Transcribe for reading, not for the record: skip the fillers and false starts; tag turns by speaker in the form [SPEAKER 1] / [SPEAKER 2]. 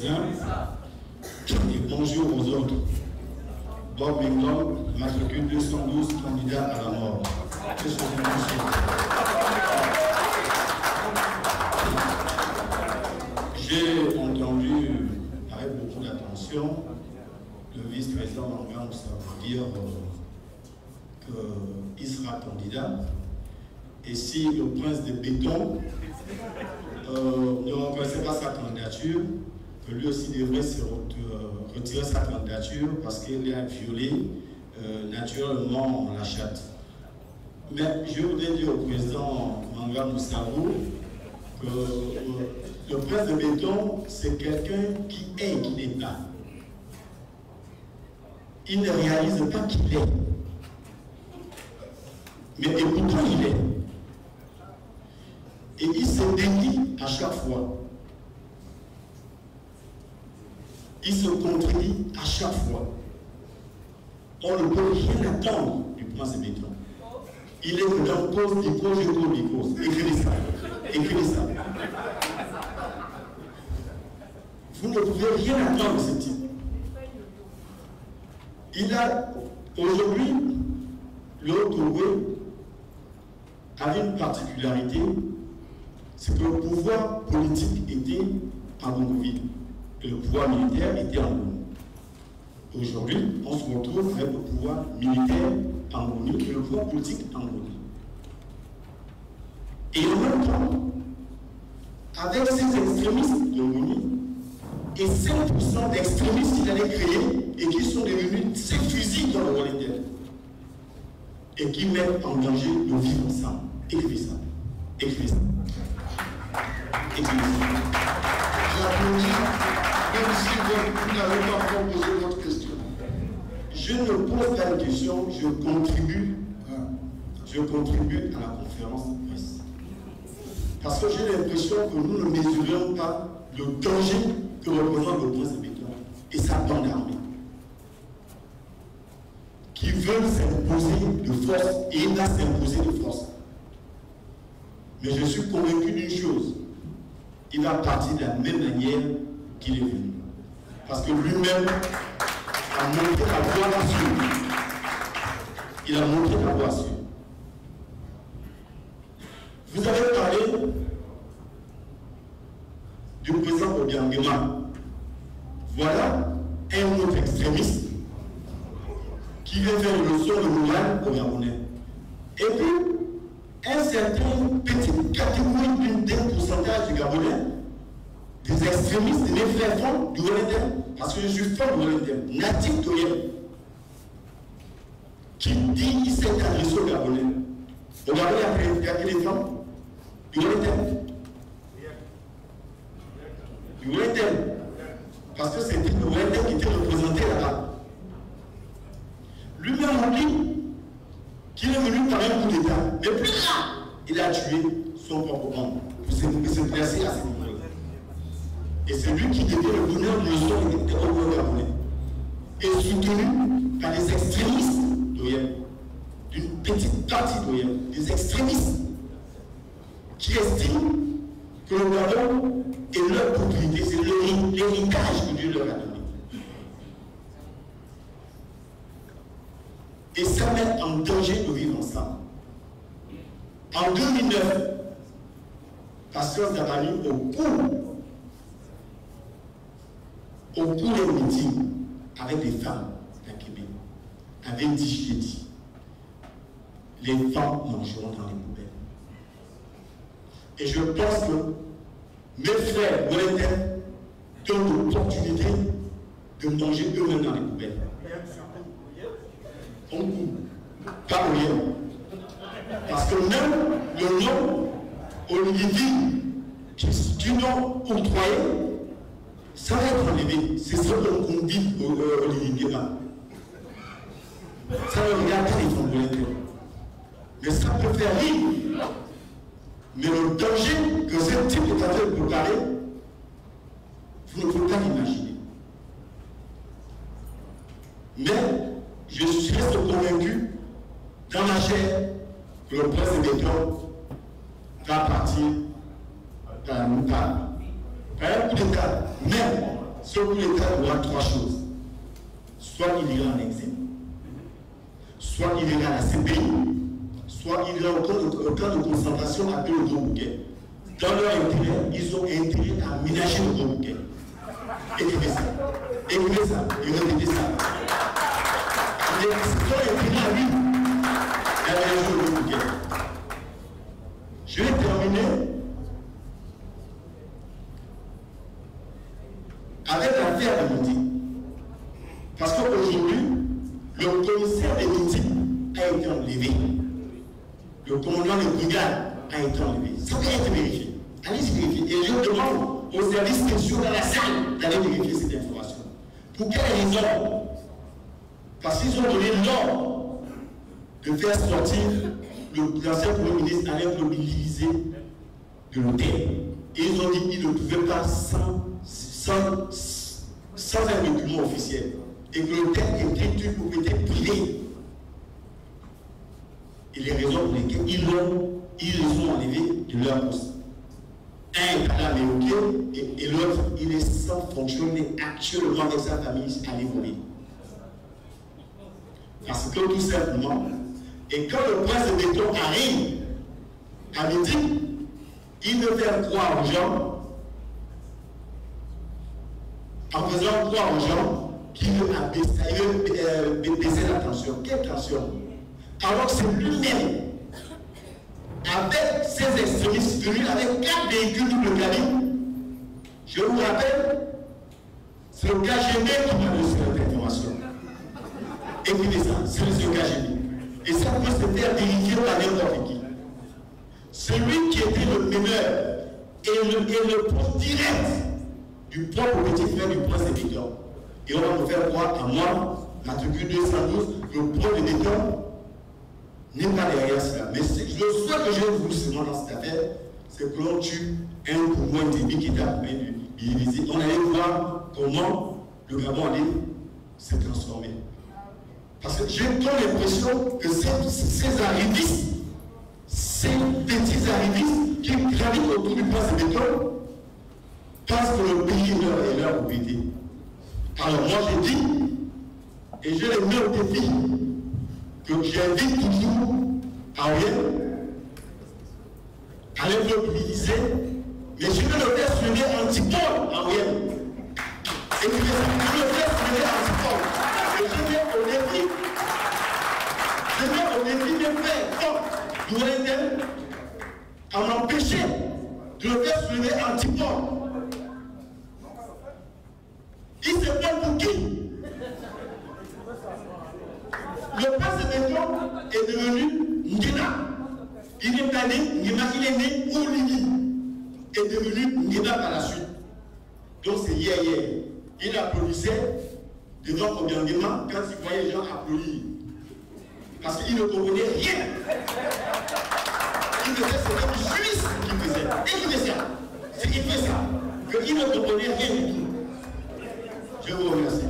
[SPEAKER 1] les uns et bonjour aux autres. Bob Minglom, matricule 212, candidat à la mort. J'ai entendu avec beaucoup d'attention le vice-président Manga Moussa dire qu'il sera candidat. Et si le prince de béton ne remplaçait pas sa candidature, que lui aussi devrait se retirer sa candidature parce qu'il a violé naturellement la charte. Mais je voudrais dire au président Manga Moussarou que le prince de béton, c'est quelqu'un qui est et qui n'est pas. Il ne réalise pas qu'il est. Mais écoutons, il est. Et il se dénie à chaque fois. Il se contredit à chaque fois. On ne peut rien attendre du prince de béton. Il est dans cause, il cause. Écrivez ça. Écrivez ça. Vous ne pouvez rien attendre de ce type. Il a, aujourd'hui, l'autre avait une particularité, c'est que le pouvoir politique était en Mongovie et le pouvoir militaire était en Mongolie. Aujourd'hui, on se retrouve avec le pouvoir militaire en Mongolie et le pouvoir politique en Mongolie. Et en même temps, avec ces extrémistes de Mongolie et 5% d'extrémistes qu'il allait créer et qui sont devenus 5 fusils dans le Rwanda et qui mettent en danger nos vies ensemble. Écrivez ça. Écrivez ça. Écrivez ça.
[SPEAKER 2] J'applaudis, même si vous n'avez pas proposé votre question.
[SPEAKER 1] Je ne pose pas de question, je contribue à la conférence de presse. Parce que j'ai l'impression que nous ne mesurons pas le danger que représente le prince de béton et sa bande armée, qui veulent s'imposer de force et il va s'imposer de force. Mais je suis convaincu d'une chose, il va partir de la même manière qu'il est venu. Parce que lui-même a montré la voie à suivre. Il a montré la voie à suivre. Vous avez parlé du président Obiangema. Voilà un autre extrémiste qui vient faire une leçon de morale aux Gabonais. Et puis, un certain petit catégorie d'un pourcentage du Gabonais, des extrémistes, des frères du Wellington, parce que je suis fort du Wellington, natif de rien, qui dit qu'il s'est adressé aux Gabonais. Au Gabonais, il y a des femmes du Wellington. Du Wellington. Parce que c'était le Wellington qui était représenté là-bas. Lui-même a dit qu'il est venu par un coup d'État. Mais plus là, il a tué son propre homme pour se placer à ce niveau-là. Et c'est lui qui devait le bonheur de leçon des peuple gabonais. Et soutenu par des extrémistes d'Oyen, d'une petite partie d'Oyen, des extrémistes qui estiment que le Gabon est leur propriété, c'est l'héritage que Dieu leur a donné. Et ça met en danger de vivre ensemble. En 2009, Pasteur Zabani, au cours des meetings avec les femmes à Québec, avait dit, j'ai dit, les femmes mangeront dans les poubelles. Et je pense que mes frères Wellington donnent l'opportunité de manger eux-mêmes dans les poubelles. On coupe, pas rien. Parce que même le nom Olivier qui l'ont octroyé, ça va être enlevé. C'est ça qu'on dit Olivier Guéba. Ça ne regarde pas les fonds. Mais ça peut faire rire. Mais le danger que ce type est en train de préparer, vous ne pouvez pas l'imaginer. Mais je suis convaincu dans ma chair que le prince de béton va partir par un coup d'État. Mais ce coup d'État aura trois choses. Soit il ira en exil, soit il ira à la CPI, soit il ira au camp de concentration appelé le Gros Bouquet. Dans leur intérêt, ils ont intérêt à ménager le Gros Bouquet. Écrivez ça. Écrivez ça. Et répétez ça. C'est leur intérêt à lui d'aménager le Gros Bouquet. Je vais terminer avec l'affaire de Midi. Parce qu'aujourd'hui, le commissaire de Midi a été enlevé. Le commandant de brigade a été enlevé. Ça peut être vérifié. Allez-y vérifier. Et je demande aux services spéciaux dans la salle d'aller vérifier cette information. Pour quelle raison? Parce qu'ils ont donné l'ordre de faire sortir l'ancien Premier ministre Alain mobilisé de l'hôtel. Et ils ont dit qu'ils ne pouvaient pas sans un document officiel. Et que l'hôtel était une propriété privée. Et les raisons pour lesquelles ils les ont enlevés de leur poste. Un est à la et l'autre, il est sans fonctionner actuellement avec sa famille à l'évoluer. Parce que tout simplement, et quand le prince de béton arrive à midi, il veut faire croire aux gens, en faisant croire aux gens qu'il veut baisser la tension. Quelle tension? Alors que c'est lui-même, avec ses extrémistes venus avec 4 véhicules double cabine. Je vous rappelle, c'est le KGB qui m'a reçu cette information. Écoutez ça, c'est le KGB. Et ça peut se faire diriger par n'importe qui. Celui qui était le meneur et le poste direct du propre petit frère du prince de béton. Et on va me faire croire à moi, matricule 212, le prince de béton n'est pas derrière cela. Mais le souhait que j'ai voulu seulement dans cette affaire, c'est que l'on tue un pouvoir ennemi qui est en train de diviser. On allait voir comment le Gabon allait se transformer. Parce que j'ai l'impression que ces arrivistes, ces petits arrivistes qui gravitent autour du prince de béton, pensent que le pays est leur propriété. Alors moi j'ai dit, et je les mets au défi, que j'invite toujours à rien, à les mobiliser, mais je vais le faire soulever Antipole à rien. Et je vais le faire soulever Antipole. Et je vais au défi de faire comme Douaïden à m'empêcher de le faire soulever Antipole. Il se prend pour qui? Le prince de béton est devenu Ngena. Il est pas né, il est né au Libye. Est devenu Ngena par la suite. Donc c'est hier. Il applaudissait devant Obiangema quand il voyait les gens applaudir. Parce qu'il ne comprenait rien. Il faisait ce que le juriste qui faisait. Et qui fait ça. C'est qu'il fait ça. Qu'il ne comprenait rien du tout. Je vous remercie.